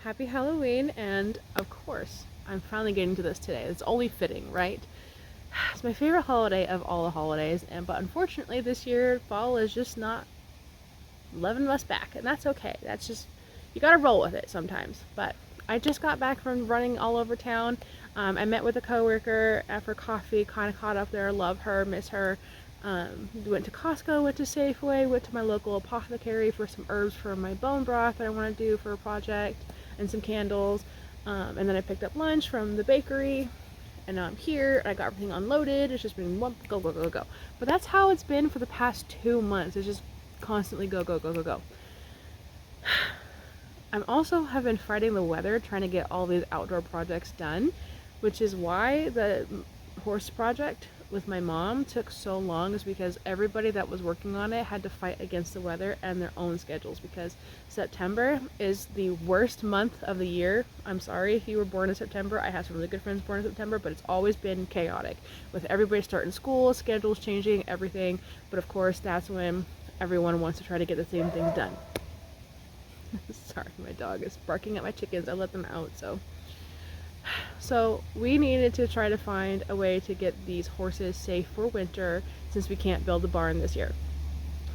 Happy Halloween, and of course, I'm finally getting to this today. It's only fitting, right? It's my favorite holiday of all the holidays, but unfortunately this year fall is just not loving us back, and that's okay. That's just you gotta roll with it sometimes. But I just got back from running all over town. I met with a coworker for coffee, kind of caught up there. Love her, miss her. Went to Costco, went to Safeway, went to my local apothecary for some herbs for my bone broth that I want to do for a project, and some candles. And then I picked up lunch from the bakery, and now I'm here. And I got everything unloaded. It's just been one go, go, go, go. But that's how it's been for the past 2 months. It's just constantly go, go, go, go, go. I'm also have been fighting the weather trying to get all these outdoor projects done, which is why the horse project with my mom took so long, is because everybody that was working on it had to fight against the weather and their own schedules, because September is the worst month of the year. I'm sorry if you were born in September. I have some really good friends born in September, but it's always been chaotic with everybody starting school, schedules changing, everything. But of course, that's when everyone wants to try to get the same things done. Sorry, my dog is barking at my chickens. I let them out, so we needed to try to find a way to get these horses safe for winter, since we can't build a barn this year.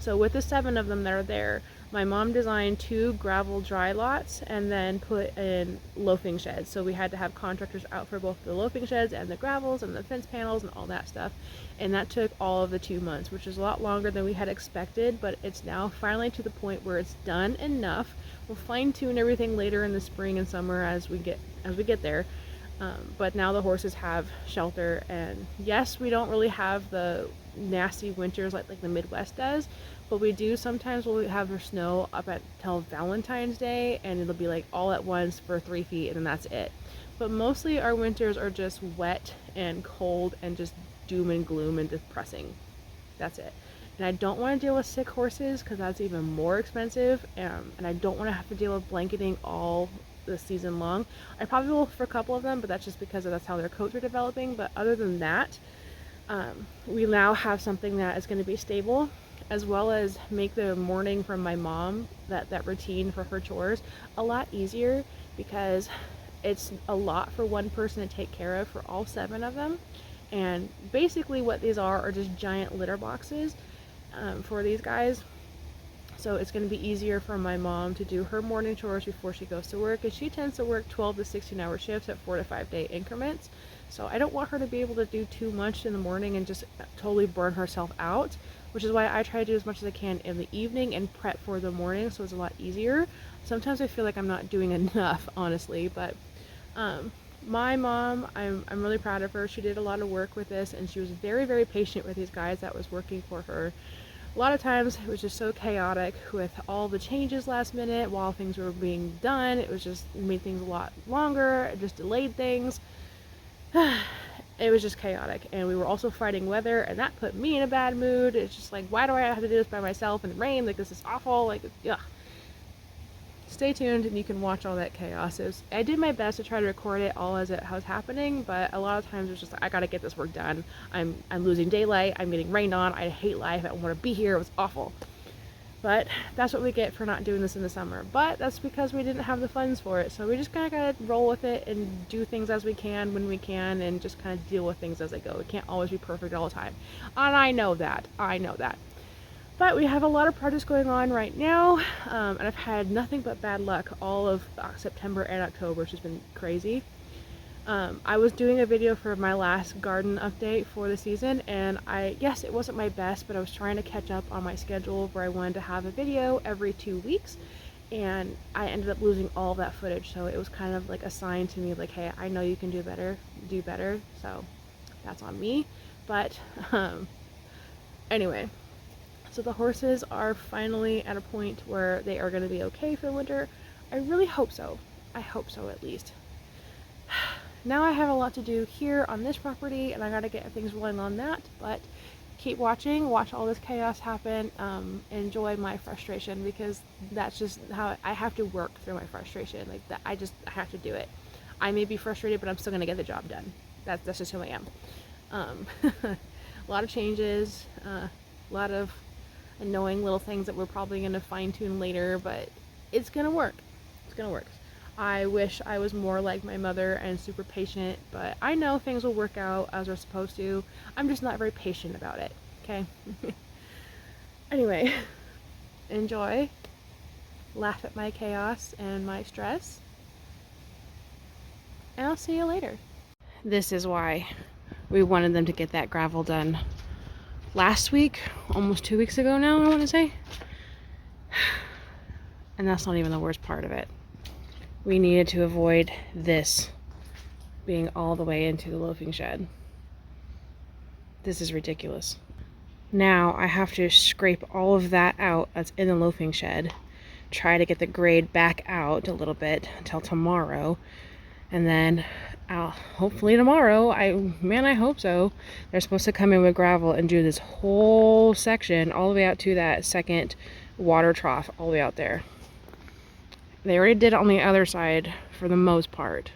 So with the 7 of them that are there, my mom designed 2 gravel dry lots and then put in loafing sheds. So we had to have contractors out for both the loafing sheds and the gravels and the fence panels and all that stuff. And that took all of the 2 months, which is a lot longer than we had expected, but it's now finally to the point where it's done enough. We'll fine tune everything later in the spring and summer as we get there. But now the horses have shelter, and yes, we don't really have the nasty winters like the Midwest does, but we do sometimes. We'll have the snow up until Valentine's Day, and it'll be like all at once for 3 feet, and then that's it. But mostly our winters are just wet and cold and just doom and gloom and depressing. That's it. And I don't want to deal with sick horses, because that's even more expensive, and I don't want to have to deal with blanketing all the season long. I probably will for a couple of them, but that's just because that's how their coats are developing. But other than that, we now have something that is going to be stable, as well as make the morning from my mom, that routine for her chores, a lot easier, because it's a lot for one person to take care of for all 7 of them. And basically what these are just giant litter boxes for these guys. So it's going to be easier for my mom to do her morning chores before she goes to work, and she tends to work 12 to 16 hour shifts at 4 to 5 day increments. So I don't want her to be able to do too much in the morning and just totally burn herself out, which is why I try to do as much as I can in the evening and prep for the morning, so it's a lot easier. Sometimes I feel like I'm not doing enough, honestly, but my mom, I'm really proud of her. She did a lot of work with this, and she was very, very patient with these guys that was working for her. A lot of times it was just so chaotic with all the changes last minute while things were being done. It was just made things a lot longer. It just delayed things. It was just chaotic, and we were also fighting weather, and that put me in a bad mood. It's just like, why do I have to do this by myself in the rain? Like, this is awful. Like, ugh. Stay tuned and you can watch all that chaos. I did my best to try to record it all as it was happening, but a lot of times it's just like, I gotta get this work done. I'm losing daylight. I'm getting rained on. I hate life. I don't want to be here. It was awful. But that's what we get for not doing this in the summer. But that's because we didn't have the funds for it. So we just kind of gotta roll with it and do things as we can when we can, and just kind of deal with things as they go. It can't always be perfect all the time. And I know that. But we have a lot of projects going on right now, and I've had nothing but bad luck all of September and October, which has been crazy. I was doing a video for my last garden update for the season, and yes, it wasn't my best, but I was trying to catch up on my schedule where I wanted to have a video every 2 weeks, and I ended up losing all that footage. So it was kind of like a sign to me, like, hey, I know you can do better, so that's on me. But anyway. So the horses are finally at a point where they are going to be okay for winter. I really hope so. I hope so, at least. Now I have a lot to do here on this property, and I got to get things rolling on that, but keep watching, watch all this chaos happen, enjoy my frustration, because that's just how I have to work through my frustration. Like that, I have to do it. I may be frustrated, but I'm still going to get the job done. That's just who I am. A lot of changes, a lot of annoying little things that we're probably going to fine tune later, but it's going to work. It's going to work. I wish I was more like my mother and super patient, but I know things will work out as they're supposed to. I'm just not very patient about it, okay? Anyway, enjoy. Laugh at my chaos and my stress. And I'll see you later. This is why we wanted them to get that gravel done last week, almost 2 weeks ago now, I want to say. And that's not even the worst part of it. We needed to avoid this being all the way into the loafing shed. This is ridiculous. Now I have to scrape all of that out that's in the loafing shed, try to get the grade back out a little bit until tomorrow, and then hopefully tomorrow, I hope so, they're supposed to come in with gravel and do this whole section all the way out to that second water trough all the way out there. They already did it on the other side for the most part,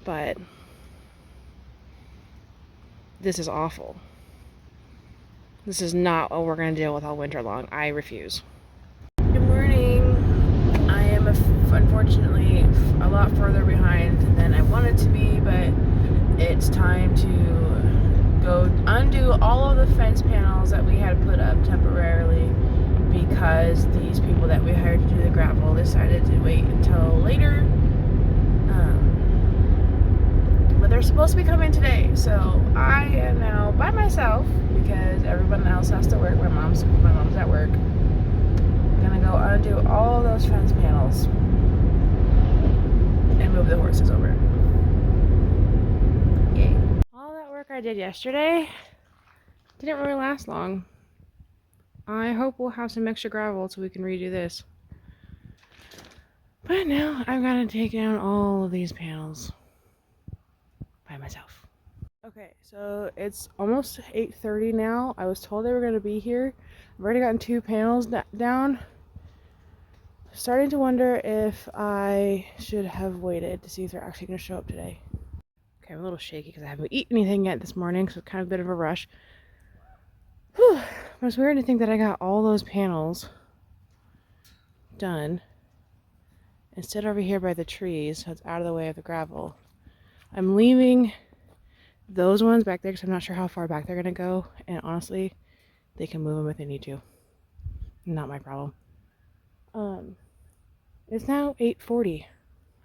but this is awful. This is not what we're going to deal with all winter long. I refuse. Good morning. I am unfortunately a lot further behind than I wanted to be, but it's time to go undo all of the fence panels that we had put up temporarily because these people that we hired to do the gravel decided to wait until later. But they're supposed to be coming today, so I am now by myself because everyone else has to work. My mom's at work. I'm gonna go undo all those fence panels and move the horses over. Yay. All that work I did yesterday didn't really last long. I hope we'll have some extra gravel so we can redo this. But now I've got to take down all of these panels by myself. Okay, so it's almost 8:30 now. I was told they were going to be here. I've already gotten 2 panels down. Starting to wonder if I should have waited to see if they're actually going to show up today. Okay, I'm a little shaky because I haven't eaten anything yet this morning, so it's kind of a bit of a rush. Whew. But it's weird to think that I got all those panels done instead over here by the trees, so it's out of the way of the gravel. I'm leaving those ones back there because I'm not sure how far back they're going to go, and honestly, they can move them if they need to. Not my problem. It's now 8:40.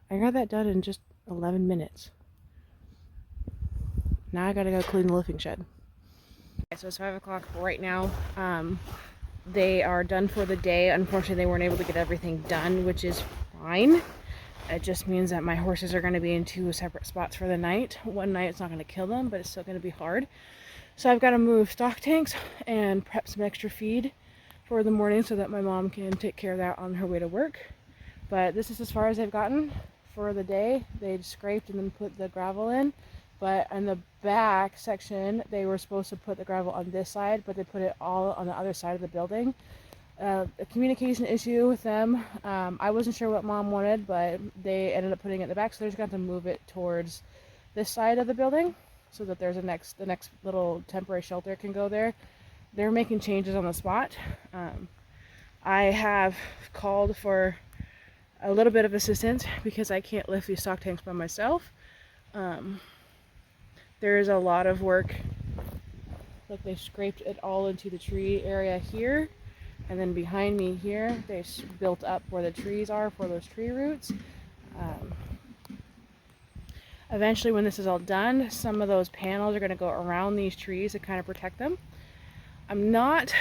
I got that done in just 11 minutes. Now I gotta go clean the loafing shed. Okay, so it's 5 o'clock right now. They are done for the day. Unfortunately, they weren't able to get everything done, which is fine. It just means that my horses are going to be in 2 separate spots for the night. One night it's not going to kill them, but it's still going to be hard. So I've got to move stock tanks and prep some extra feed for the morning so that my mom can take care of that on her way to work. But this is as far as they've gotten for the day. They scraped and then put the gravel in. But in the back section, they were supposed to put the gravel on this side, but they put it all on the other side of the building. A communication issue with them. I wasn't sure what mom wanted, but they ended up putting it in the back, so they're just going to move it towards this side of the building so that there's the next little temporary shelter can go there. They're making changes on the spot. I have called for a little bit of assistance because I can't lift these stock tanks by myself. There's a lot of work. Look, they scraped it all into the tree area here. And then behind me here, they built up where the trees are for those tree roots. Eventually, when this is all done, some of those panels are going to go around these trees to kind of protect them. I'm not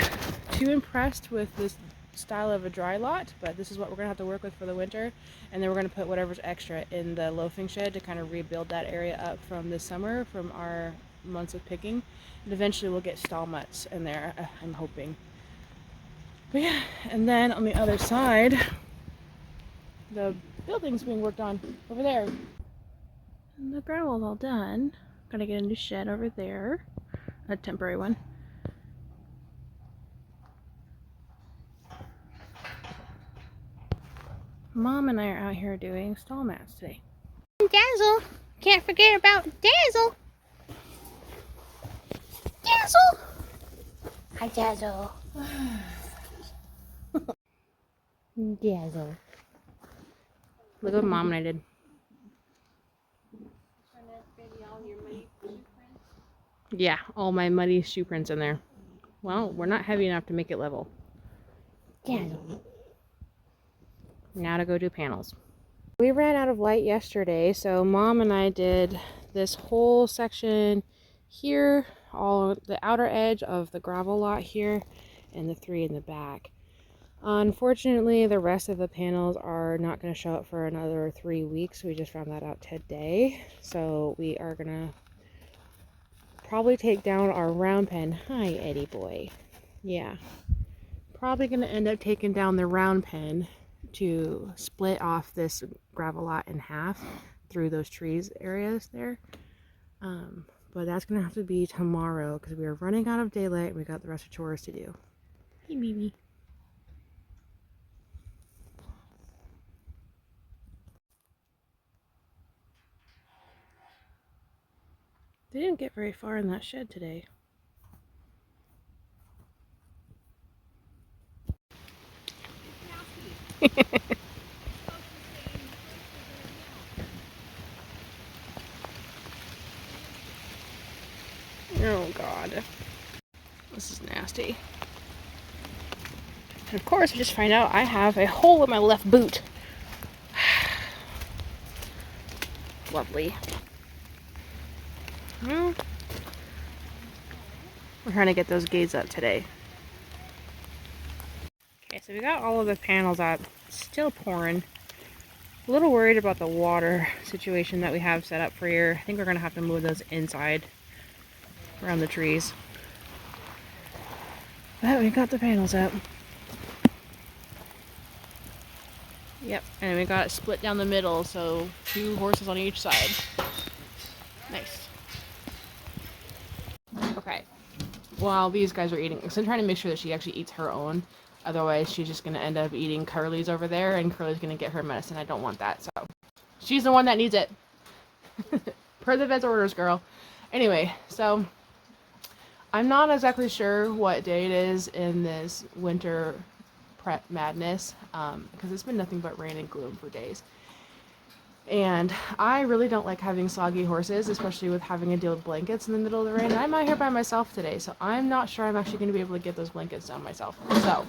too impressed with this style of a dry lot, but this is what we're going to have to work with for the winter. And then we're going to put whatever's extra in the loafing shed to kind of rebuild that area up from this summer, from our months of picking. And eventually we'll get stall mutts in there, I'm hoping. But yeah, and then on the other side, the building's being worked on over there. And the gravel's all done. Gonna get a new shed over there, a temporary one. Mom and I are out here doing stall mats today. Dazzle! Can't forget about Dazzle! Dazzle! Hi, Dazzle. Dazzle. Look what Mom and I did. Yeah, all my muddy shoe prints in there. Well, we're not heavy enough to make it level. Yeah. Now to go do panels. We ran out of light yesterday, so Mom and I did this whole section here, all the outer edge of the gravel lot here, and the 3 in the back. Unfortunately, the rest of the panels are not going to show up for another 3 weeks. We just found that out today. So we are going to probably take down our round pen. Hi, Eddie boy. Yeah. Probably going to end up taking down the round pen to split off this gravel lot in half through those trees areas there. But that's going to have to be tomorrow because we are running out of daylight and we got the rest of chores to do. Hey, Mimi. They didn't get very far in that shed today. Oh God. This is nasty. And of course, we just find out I have a hole in my left boot. Lovely. Well, we're trying to get those gates up today. Okay, so we got all of the panels up. Still pouring. A little worried about the water situation that we have set up for here. I think we're going to have to move those inside around the trees. But we got the panels up. Yep, and we got it split down the middle, so 2 horses on each side. Nice. Okay. While these guys are eating, because I'm trying to make sure that she actually eats her own. Otherwise, she's just going to end up eating Curly's over there, and Curly's going to get her medicine. I don't want that, so she's the one that needs it. Per the vet's orders, girl. Anyway, so I'm not exactly sure what day it is in this winter prep madness, because it's been nothing but rain and gloom for days. And I really don't like having soggy horses, especially with having to deal with blankets in the middle of the rain. And I'm out here by myself today, so I'm not sure I'm actually going to be able to get those blankets down myself. So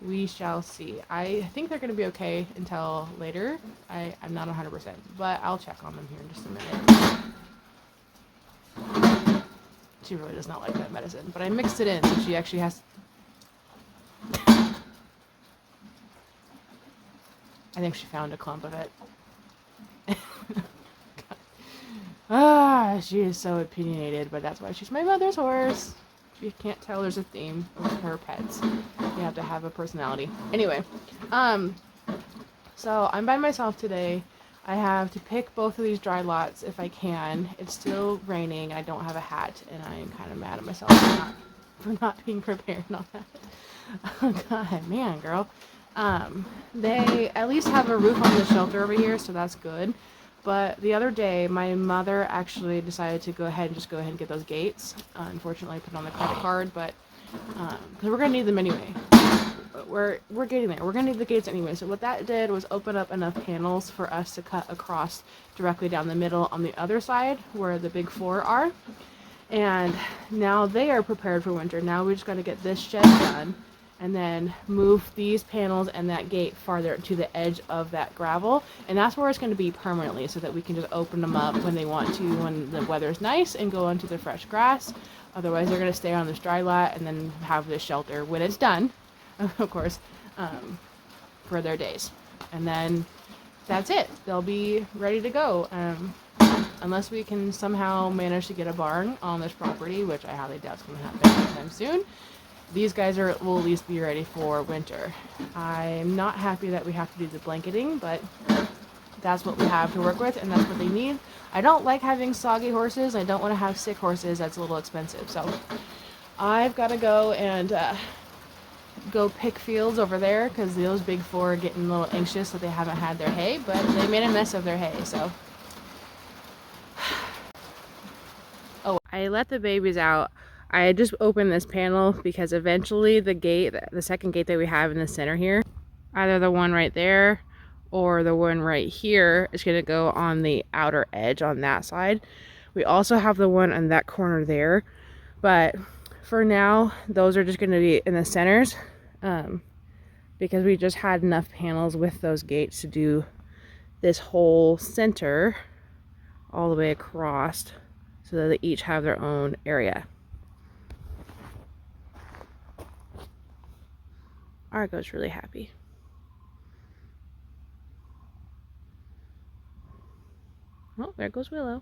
we shall see. I think they're going to be okay until later. I'm not 100%, but I'll check on them here in just a minute. She really does not like that medicine, but I mixed it in, so she actually has... I think she found a clump of it. She is so opinionated, but that's why she's my mother's horse. If you can't tell, there's a theme with her pets. You have to have a personality. Anyway, so I'm by myself today. I have to pick both of these dry lots if I can. It's still raining. I don't have a hat, and I'm kind of mad at myself for not being prepared on that. Oh God, man, girl. They at least have a roof on the shelter over here, so that's good. But the other day, my mother actually decided to go ahead and get those gates. Unfortunately, I put it on the credit card, but because we're gonna need them anyway. We're getting there. We're gonna need the gates anyway. So what that did was open up enough panels for us to cut across directly down the middle on the other side where the big 4 are. And now they are prepared for winter. Now we just got to get this shed done, and then move these panels and that gate farther to the edge of that gravel, and that's where it's going to be permanently, so that we can just open them up when they want to, when the weather's nice, and go onto the fresh grass. Otherwise, they're going to stay on this dry lot and then have this shelter when it's done, of course, for their days. And then that's it. They'll be ready to go. Unless we can somehow manage to get a barn on this property, which I highly doubt is going to happen anytime soon. These guys will at least be ready for winter. I'm not happy that we have to do the blanketing, but that's what we have to work with, and that's what they need. I don't like having soggy horses. I don't want to have sick horses. That's a little expensive. So I've got to go and go pick fields over there, because those big 4 are getting a little anxious that they haven't had their hay, but they made a mess of their hay, so. Oh, I let the babies out. I just opened this panel because eventually the second gate that we have in the center here, either the one right there or the one right here is going to go on the outer edge on that side. We also have the one on that corner there, but for now those are just going to be in the centers, because we just had enough panels with those gates to do this whole center all the way across, so that they each have their own area. Argo's really happy. Oh, there goes Willow.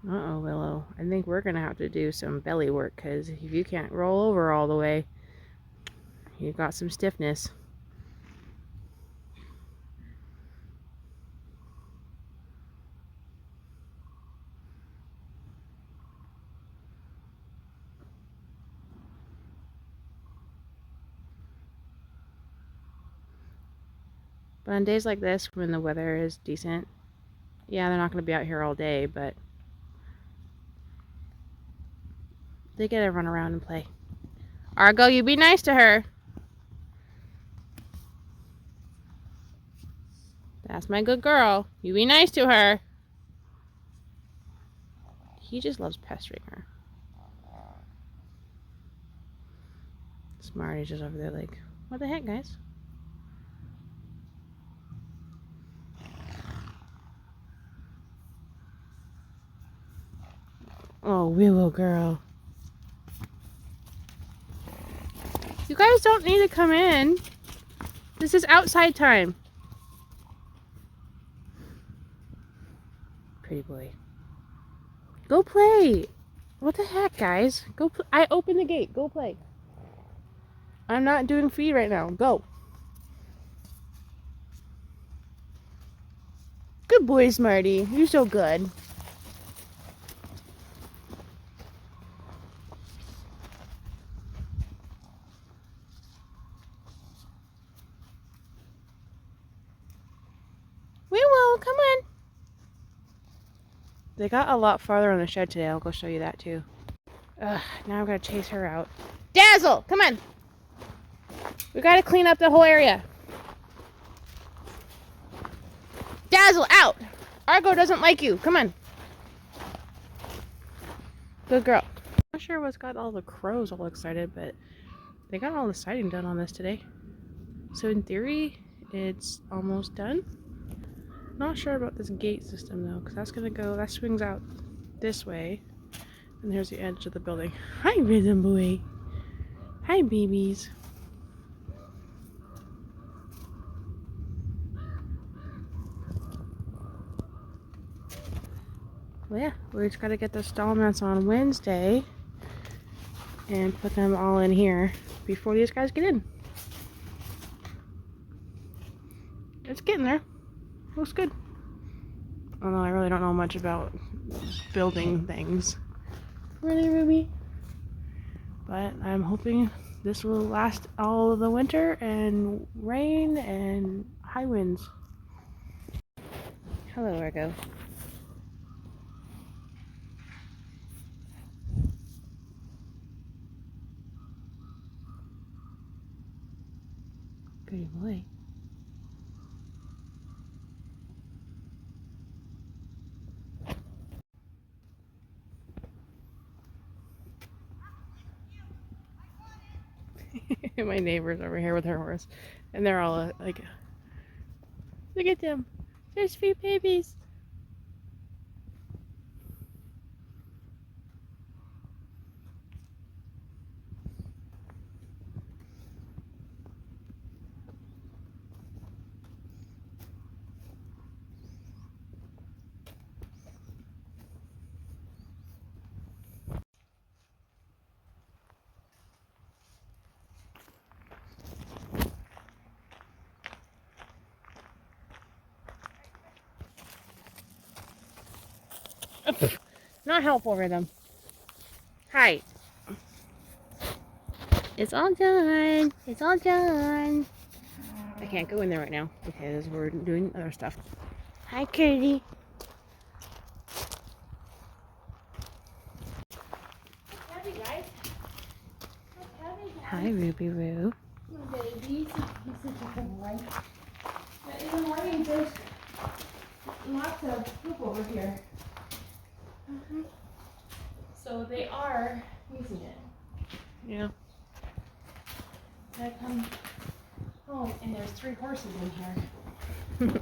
Uh-oh, Willow. I think we're going to have to do some belly work, because if you can't roll over all the way, you've got some stiffness. But on days like this, when the weather is decent, yeah, they're not going to be out here all day, but they get to run around and play. Argo, you be nice to her. That's my good girl. You be nice to her. He just loves pestering her. Smarty's just over there like, what the heck, guys? Oh, Willow girl. You guys don't need to come in. This is outside time. Pretty boy. Go play. What the heck, guys? Go play. I opened the gate. Go play. I'm not doing feed right now. Go. Good boy, Smarty. You're so good. Willow, come on. They got a lot farther on the shed today. I'll go show you that too. Ugh, now I've got to chase her out. Dazzle, come on. We got to clean up the whole area. Dazzle, out. Argo doesn't like you. Come on. Good girl. I'm not sure what's got all the crows all excited, but they got all the siding done on this today. So in theory, it's almost done. Not sure about this gate system though, because that's gonna go, that swings out this way, and there's the edge of the building. Hi, Rhythm Boy. Hi, babies. Well, yeah, we just gotta get the stall mats on Wednesday and put them all in here before these guys get in. It's getting there. Looks good. Although I really don't know much about building things. Really, Ruby? But I'm hoping this will last all of the winter and rain and high winds. Hello, Argo. Good boy. My neighbor's over here with her horse, and they're all like, look at them, there's sweet babies. Not helpful, Rhythm. Hi. It's all done. It's all done. I can't go in there right now because we're doing other stuff. Hi, Kitty. heavy, guys. That's heavy, guys. Hi, Ruby Roo. My babies. He's such a good boy. But in the morning, there's lots of poop over here. So they are using it. Yeah. I come home and there's 3 horses in here.